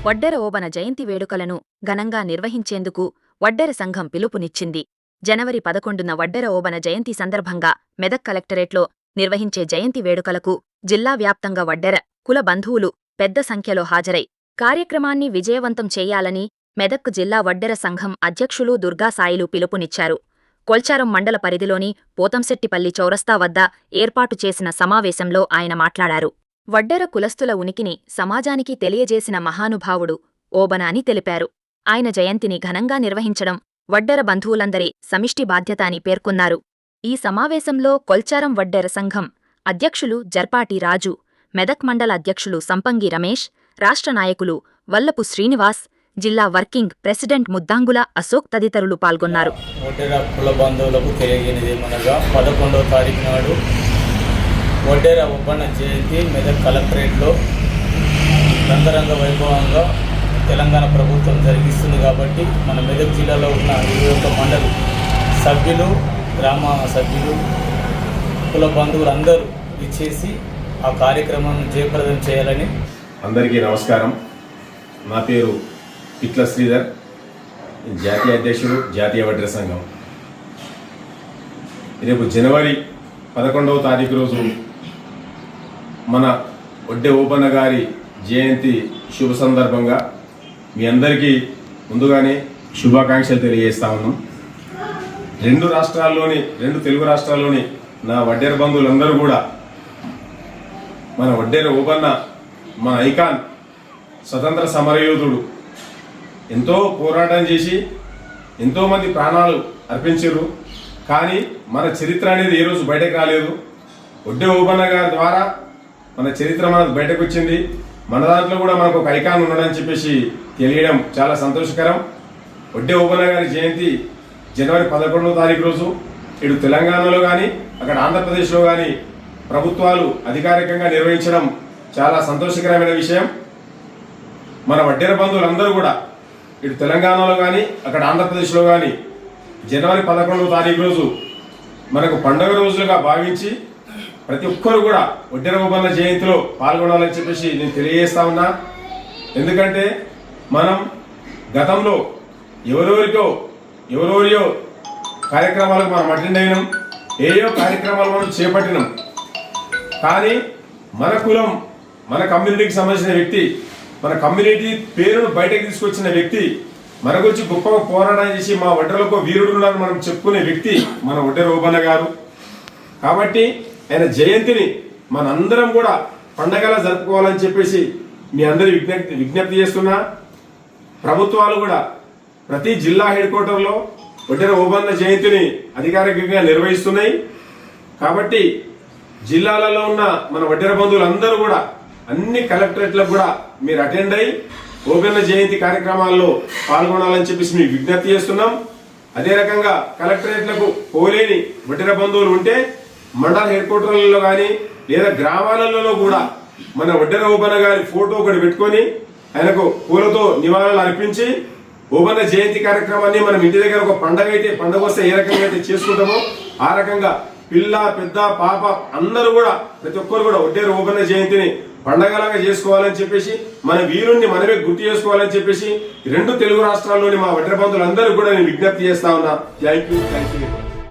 వడ్డెర ఓబన జయంతి వేడుకలను ఘనంగా నిర్వహించేందుకు వడ్డెర సంఘం పిలుపునిచ్చింది. జనవరి 11న వడ్డెర ఓబన జయంతి సందర్భంగా మెదక్ కలెక్టరేట్లో నిర్వహించే జయంతి వేడుకలకు జిల్లా వ్యాప్తంగా వడ్డెర కుల బంధువులు పెద్ద సంఖ్యలో హాజరై కార్యక్రమాన్ని విజయవంతం చేయాలని మెదక్ జిల్లా వడ్డెర సంఘం అధ్యక్షులు దుర్గాసాయిలు పిలుపునిచ్చారు. కొల్చారం మండల పరిధిలోని పోతంశెట్టిపల్లి చౌరస్తా వద్ద ఏర్పాటు చేసిన సమావేశంలో ఆయన మాట్లాడారు. వడ్డెర కులస్తుల ఉనికిని సమాజానికి తెలియజేసిన మహానుభావుడు ఓబన అని తెలిపారు. ఆయన జయంతిని ఘనంగా నిర్వహించడం వడ్డెర బంధువులందరి సమిష్టి బాధ్యత అని పేర్కొన్నారు. ఈ సమావేశంలో కొల్చారం వడ్డెర సంఘం అధ్యక్షులు జర్పాటి రాజు, మెదక్ మండల అధ్యక్షులు సంపంగి రమేష్, రాష్ట్ర నాయకులు వల్లపు శ్రీనివాస్, జిల్లా వర్కింగ్ ప్రెసిడెంట్ ముద్దాంగుల అశోక్ తదితరులు పాల్గొన్నారు. వడ్డెర కుల బంధువులకు తెలియజేయనిదేమనగా 11వ తారీఖు నాడు వడ్డెర ఓబన జయంతి మెదక్ కలెక్టరేట్లో రంగరంగ వైభవంగా తెలంగాణ ప్రభుత్వం జరిగిస్తుంది కాబట్టి మన మెదక్ జిల్లాలో ఉన్న 21 మండల సభ్యులు, గ్రామ సభ్యులు, కుల బంధువులు అందరూ ఇచ్చేసి ఆ కార్యక్రమాన్ని జయప్రదం చేయాలని. అందరికీ నమస్కారం. నా పేరు పిట్ల శ్రీధర్, జాతీయ అధ్యక్షుడు, జాతీయ వడ్డెర సంఘం. రేపు జనవరి 11వ తారీఖు రోజు మన వడ్డె ఓబన్న గారి జయంతి శుభ సందర్భంగా మీ అందరికీ ముందుగానే శుభాకాంక్షలు తెలియజేస్తా ఉన్నాం. రెండు తెలుగు రాష్ట్రాల్లోని నా వడ్డెర బంధువులందరూ కూడా మన వడ్డెర ఓబన్న, మన ఐకాన్, స్వతంత్ర సమరయోధుడు, ఎంతో పోరాటం చేసి ఎంతోమంది ప్రాణాలు అర్పించారు. కానీ మన చరిత్ర అనేది ఏ రోజు బయటకు రాలేదు. వడ్డె ఓబన్న గారి ద్వారా మన చరిత్ర మనకు బయటకు వచ్చింది. మన దాంట్లో కూడా మనకు ఒక ఐకాన్ ఉన్నాడని చెప్పేసి తెలియడం చాలా సంతోషకరం. వడ్డె ఓబన్న గారి జయంతి జనవరి 11వ తారీఖు రోజు ఇటు తెలంగాణలో కానీ అక్కడ ఆంధ్రప్రదేశ్లో కానీ ప్రభుత్వాలు అధికారికంగా నిర్వహించడం చాలా సంతోషకరమైన విషయం. మన వడ్డెర బంధువులందరూ కూడా ఇటు తెలంగాణలో కానీ అక్కడ ఆంధ్రప్రదేశ్లో కానీ జనవరి 11వ తారీఖు రోజు మనకు పండుగ రోజులుగా భావించి ప్రతి ఒక్కరు కూడా వడ్డెర ఓబన్న జయంతిలో పాల్గొనాలని చెప్పేసి నేను తెలియజేస్తా ఉన్నా. ఎందుకంటే మనం గతంలో ఎవరెవరియో కార్యక్రమాలకు మనం అటెండ్ అయినాం, ఏయో కార్యక్రమాలు మనం చేపట్టినాం. కానీ మన కులం, మన కమ్యూనిటీకి సంబంధించిన వ్యక్తి, మన కమ్యూనిటీ పేరును బయటకు తీసుకొచ్చిన వ్యక్తి, మన గురించి గొప్పగా పోరాటం చేసి మా వడ్డెరలకు వీరుడు ఉన్నారని మనం చెప్పుకునే వ్యక్తి మన వడ్డెర ఓబన్న గారు. కాబట్టి ఆయన జయంతిని మనందరం కూడా పండగలా జరుపుకోవాలని చెప్పేసి మీ అందరి విజ్ఞప్తి చేస్తున్నా. ప్రభుత్వాలు కూడా ప్రతి జిల్లా హెడ్ క్వార్టర్లో వడ్డెర ఓబన్న జయంతిని అధికారికంగా నిర్వహిస్తున్నాయి. కాబట్టి జిల్లాలలో ఉన్న మన వడ్డెర బంధువులందరూ కూడా అన్ని కలెక్టరేట్లకు కూడా మీరు అటెండ్ అయ్యి ఓబన్న జయంతి కార్యక్రమాల్లో పాల్గొనాలని చెప్పేసి మీకు విజ్ఞప్తి చేస్తున్నాం. అదే రకంగా కలెక్టరేట్లకు పోలేని వడ్డెర బంధువులు ఉంటే మండల హెడ్ క్వార్టర్లలో కానీ లేదా గ్రామాలలో కూడా మన వడ్డెర ఓబన్న గారి ఫోటో ఒకటి పెట్టుకొని ఆయనకు పూలతో నివాళులు అర్పించి ఓబన్న జయంతి కార్యక్రమాన్ని మనం ఇంటి దగ్గర ఒక పండగ వస్తే ఏ రకంగా అయితే చేసుకుంటామో ఆ రకంగా పిల్ల, పెద్ద, పాప అందరూ కూడా ప్రతి ఒక్కరు కూడా వడ్డెర ఓబన్న జయంతిని పండగలాగా చేసుకోవాలని చెప్పేసి మన వీరుణ్ణి మనమే గుర్తు చేసుకోవాలని చెప్పేసి 2 తెలుగు రాష్ట్రాల్లోని మా వడ్డెర బంధువులందరూ కూడా నేను విజ్ఞప్తి చేస్తా ఉన్నా. Thank you.